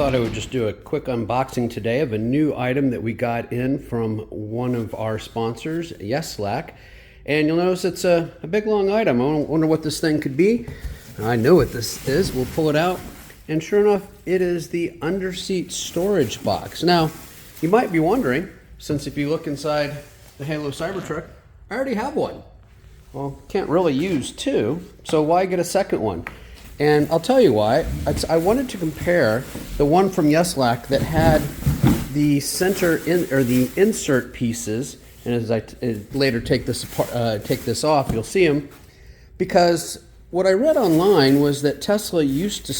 thought I would just do a quick unboxing today of a new item that we got in from one of our sponsors, Yeslak. And you'll notice it's a big long item. I wonder what this thing could be. I know what this is. We'll pull it out. And sure enough, it is the Underseat storage box. Now, you might be wondering, since if you look inside the Halo Cybertruck, I already have one. Well, can't really use two, so why get a second one? And I'll tell you why. I wanted to compare the one from Yeslak that had the the insert pieces, and as I later take this apart, take this off, you'll see them. Because what I read online was that Tesla used to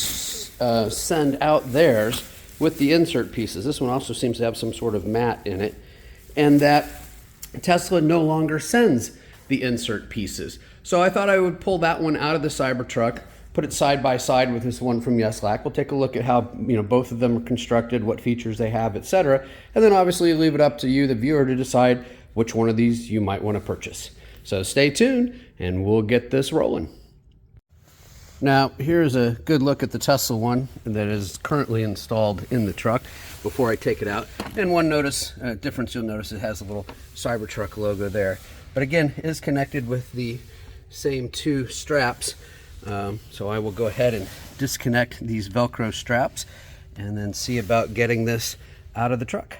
send out theirs with the insert pieces. This one also seems to have some sort of mat in it, and that Tesla no longer sends the insert pieces. So I thought I would pull that one out of the Cybertruck, put it side by side with this one from Yeslak. We'll take a look at how both of them are constructed, what features they have, etc. And then obviously leave it up to you, the viewer, to decide which one of these you might want to purchase. So stay tuned and we'll get this rolling. Now here's a good look at the Tesla one that is currently installed in the truck before I take it out. And one difference you'll notice, it has a little Cybertruck logo there. But again, it is connected with the same two straps. So I will go ahead and disconnect these Velcro straps and then see about getting this out of the truck.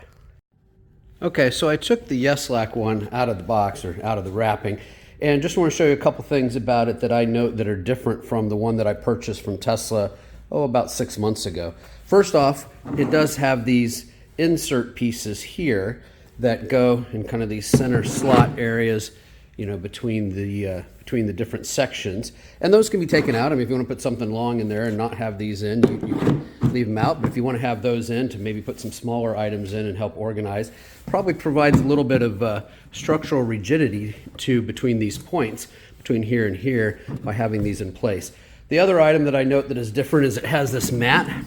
Okay, so I took the Yeslak one out of the box, or out of the wrapping, and just want to show you a couple things about it that I note that are different from the one that I purchased from Tesla, about 6 months ago. First off, it does have these insert pieces here that go in kind of these center slot areas, between the different sections, and those can be taken out. I mean, if you want to put something long in there and not have these in, you can leave them out. But if you want to have those in to maybe put some smaller items in and help organize, probably provides a little bit of structural rigidity between these points, between here and here, by having these in place. The other item that I note that is different is it has this mat,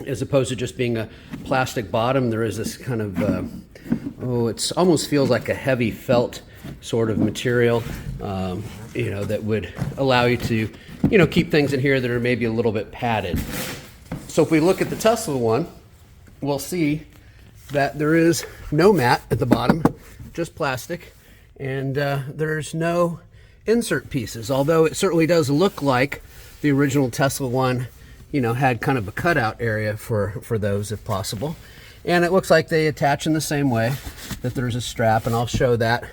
as opposed to just being a plastic bottom. There is this kind of it almost feels like a heavy felt sort of material, that would allow you to, keep things in here that are maybe a little bit padded. So if we look at the Tesla one, we'll see that there is no mat at the bottom, just plastic, and there's no insert pieces, although it certainly does look like the original Tesla one, had kind of a cutout area for those if possible. And it looks like they attach in the same way, that there's a strap, and I'll show that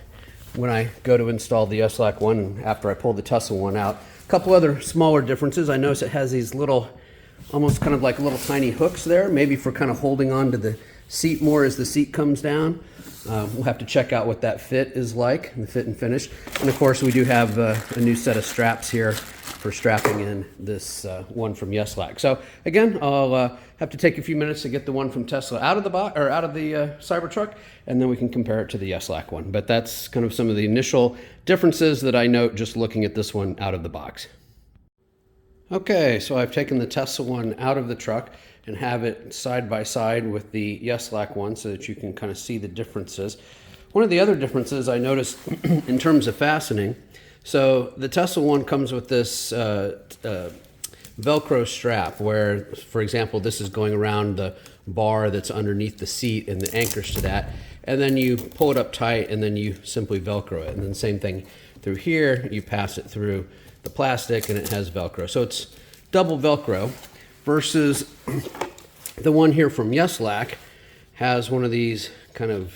when I go to install the Yeslak one and after I pull the Tesla one out. A couple other smaller differences. I notice it has these little, almost kind of like little tiny hooks there, maybe for kind of holding on to the seat more as the seat comes down. We'll have to check out what that fit is like, the fit and finish. And of course we do have a new set of straps here for strapping in this one from Yeslak. So again, I'll have to take a few minutes to get the one from Tesla out of the box, or out of the Cybertruck, and then we can compare it to the Yeslak one. But that's kind of some of the initial differences that I note just looking at this one out of the box. Okay, so I've taken the Tesla one out of the truck and have it side by side with the Yeslak one so that you can kind of see the differences. One of the other differences I noticed in terms of fastening, so the Tesla one comes with this Velcro strap where, for example, this is going around the bar that's underneath the seat and the anchors to that, and then you pull it up tight and then you simply Velcro it. And then same thing through here, you pass it through the plastic and it has Velcro. So it's double Velcro, versus the one here from Yeslak has one of these kind of,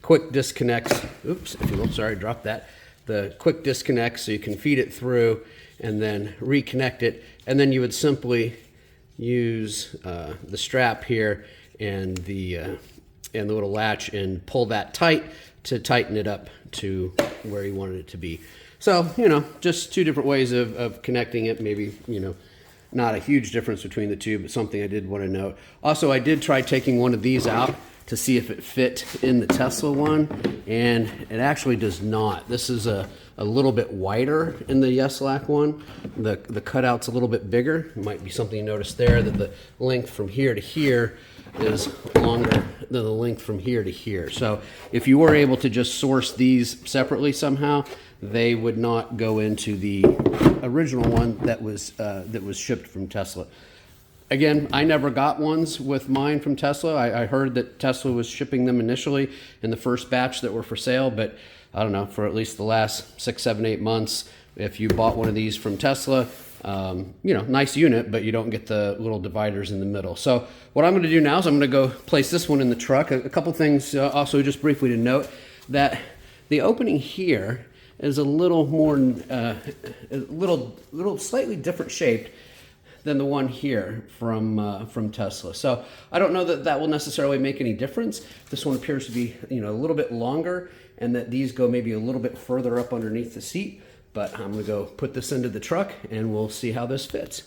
quick disconnects. Oops, if you will, sorry, dropped that. The quick disconnect, so you can feed it through and then reconnect it, and then you would simply use the strap here and the little latch and pull that tight to tighten it up to where you wanted it to be. So, just two different ways of connecting it. Maybe, not a huge difference between the two, but something I did want to note. Also, I did try taking one of these out to see if it fit in the Tesla one, and it actually does not. This is a little bit wider in the Yeslak one. The cutout's a little bit bigger. It might be something you noticed there, that the length from here to here is longer than the length from here to here. So if you were able to just source these separately somehow, they would not go into the original one that was shipped from Tesla. Again, I never got ones with mine from Tesla. I heard that Tesla was shipping them initially in the first batch that were for sale, but I don't know, for at least the last 6, 7, 8 months, if you bought one of these from Tesla, you know, nice unit, but you don't get the little dividers in the middle. So what I'm going to do now is I'm going to go place this one in the truck. A couple things also just briefly to note that the opening here is a little more, a little slightly different shaped than the one here from Tesla. So I don't know that that will necessarily make any difference. This one appears to be, you know, a little bit longer, and that these go maybe a little bit further up underneath the seat. But I'm gonna go put this into the truck and we'll see how this fits.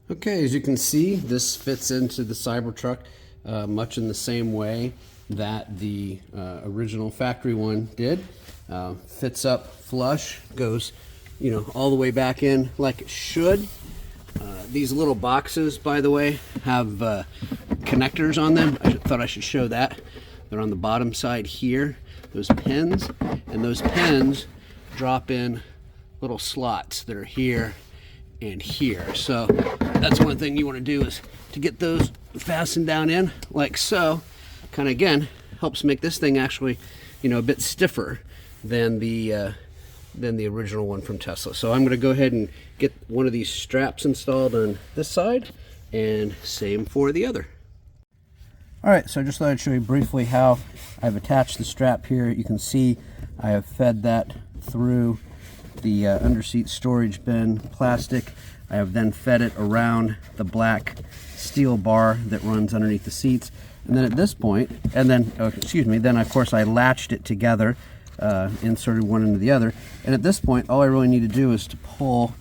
Okay, as you can see, this fits into the Cybertruck much in the same way that the original factory one did. Fits up flush, goes, you know, all the way back in like it should. These little boxes, by the way, have connectors on them. I thought I should show that. They're on the bottom side here, those pins, and those pins drop in little slots that are here and here. So that's one thing you want to do, is to get those fastened down in like so. Kind of, again, helps make this thing actually, you know, a bit stiffer than the original one from Tesla. So I'm going to go ahead and get one of these straps installed on this side, and same for the other. All right, so I just thought I'd show you briefly how I've attached the strap here. You can see I have fed that through the underseat storage bin plastic. I have then fed it around the black steel bar that runs underneath the seats. And then at this point, then of course I latched it together, inserted one into the other. And at this point, all I really need to do is to pull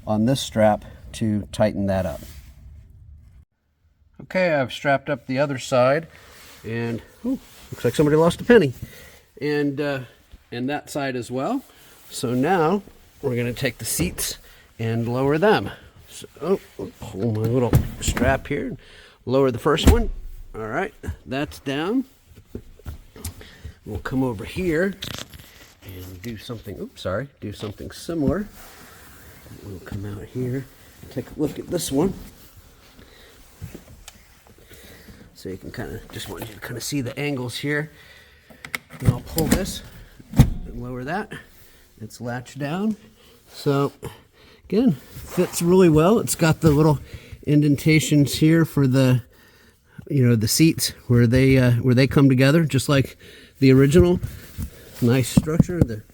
on this strap to tighten that up. Okay, I've strapped up the other side, and looks like somebody lost a penny. And that side as well. So now we're going to take the seats and lower them. So pull my little strap here and lower the first one. All right, that's down. We'll come over here and do something, do something similar. We'll come out here and take a look at this one. So you can just want you to kind of see the angles here. And I'll pull this and lower that. It's latched down. So again, fits really well. It's got the little indentations here for the, you know, the seats where they come together, just like the original. Nice structure. They're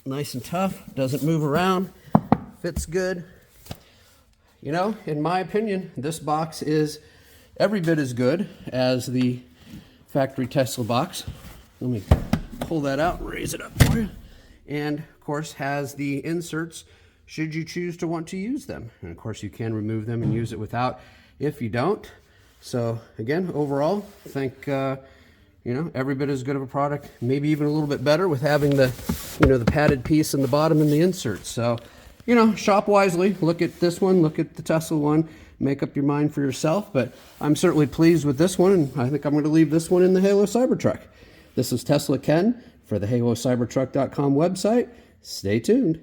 nice and tough. Doesn't move around. Fits good. You know, in my opinion, this box is every bit as good as the factory Tesla box. Let me pull that out and raise it up for you. And of course has the inserts should you choose to want to use them. And of course you can remove them and use it without if you don't. So again, overall, I think you know, every bit as good of a product, maybe even a little bit better with having the, you know, the padded piece in the bottom and the inserts. So, you know, shop wisely. Look at this one, look at the Tesla one, make up your mind for yourself. But I'm certainly pleased with this one, and I think I'm going to leave this one in the Halo Cybertruck. This is Tesla Ken for the HaloCybertruck.com website. Stay tuned.